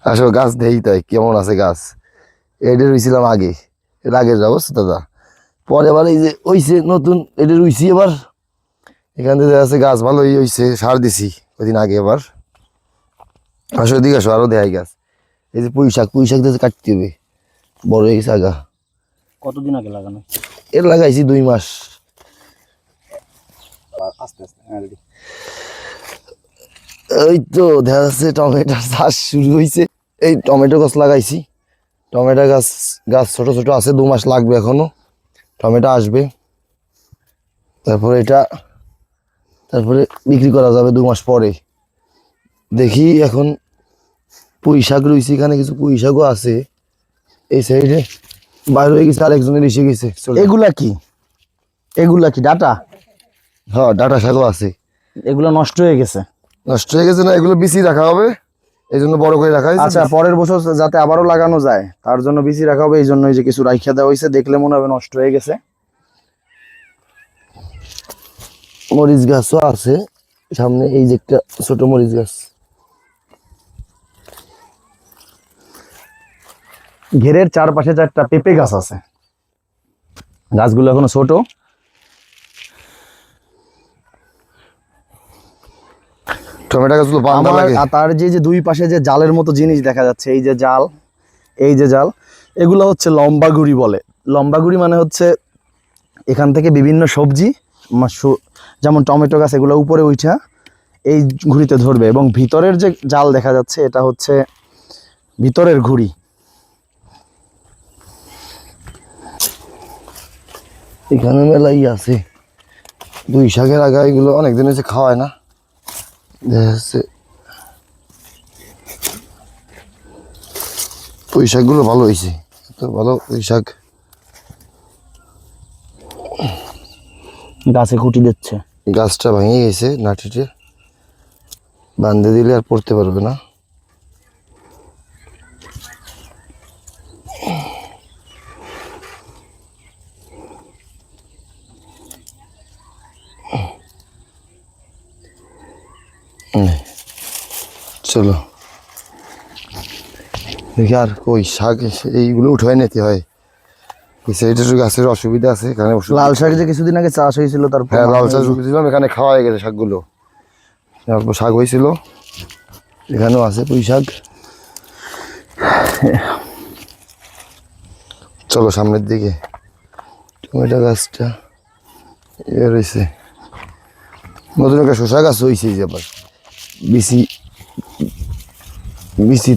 আসলে গাছ দেই তাই কেমন আছে গাছ। এটা রুইছিলাম আগে, এর আগের অবস্থা দাদা। পরে আবার এই যে ওইছে নতুন এটা রুইছি এবার। এখান থেকে আছে গাছ ভালোই হইছে, সার দিছি কদিন আগে। এবার আসলে দিকে আসো আরো দেখাই গাছ। এই যে পুঁই শাক দিয়ে কাটতে হবে, বড় হয়ে গেছে আগা। কতদিন আগে লাগানো? এর লাগাইছি 2 মাস। আস্তে আস্তে ready। এই তো দেখা যাচ্ছে টমেটোর চাষ শুরু হয়েছে। এই টমেটো গাছ লাগাইছি, টমেটো গাছ গাছ ছোট ছোট আছে, 2 মাস লাগবে এখনো, টমেটো আসবে। তারপরে বিক্রি করা যাবে 2 মাস পরে। দেখি এখন পুঁই শাক রয়েছে, এখানে কিছু পুঁই শাকও আছে এই সাইডে। বাইরে হয়ে গেছে, আরেকজনের এসে গেছে। এগুলা কি ডাটা? হ্যাঁ, ডাঁটা শাকও আছে। এগুলো নষ্ট হয়ে গেছে। নষ্ট হয়ে গেছে না, এগুলো বিচি রাখা হবে, এই জন্য বড় করে রাখা হয়েছে। আচ্ছা, পরের বছর যাতে আবারও লাগানো যায় তার জন্য বিচি রাখা হবে, এই জন্য এই যে কিছু রাইখা দেওয়া হয়েছে, দেখলে মনে হবে নষ্ট হয়ে গেছে। মরিচ গাছও আছে সামনে, এই যে একটা ছোট মরিচ গাছ। ঘেরের চারপাশে 4টা পেঁপে গাছ আছে, গাছগুলো এখনো ছোট। টমেটো গাছগুলো বান্দা লাগে। আর তার যে যে 2 পাশে যে জালের মতো জিনিস দেখা যাচ্ছে, এই যে জাল, এই যে জাল, এগুলো হচ্ছে লম্বা গুড়ি বলে। লম্বা গুড়ি মানে হচ্ছে এখান থেকে বিভিন্ন সবজি, যেমন টমেটো গাছ, এগুলো উপরে উঠা এই ঘুড়িতে ধরবে। এবং ভিতরের যে জাল দেখা যাচ্ছে এটা হচ্ছে ভিতরের ঘুড়ি। এখানে মেলাই আছে পুঁই শাকের আগা, এগুলো অনেকদিন হয়েছে খাওয়ায় না। দেখা যাচ্ছে পুঁই শাকগুলো ভালো হয়েছে, এত ভালো পুঁই শাক। গাছে খুঁটি দিচ্ছে। গাছটা ভেঙে গেছে, নাঠিতে বাঁধে দিলে আর পড়তে পারবে না। চলো দেখি আর কই শাক এইগুলো উঠাই নিতে হয়। এই সাইডে একটু গাছের অসুবিধা আছে, এখানে লাল শাক যে কিছুদিন আগে চাষ হয়েছিল, তারপর হ্যাঁ লাল শাক রুখেছিলাম, এখানে খাওয়া হয়ে গেছে শাকগুলো। অল্প শাক হয়েছিল, এখানেও আছে পুঁই শাক। চলো সামনের দিকে। টমেটো গাছটা এ রয়েছে, নতুন একটা শসা গাছ হয়েছে যে আবার বিচি বিচি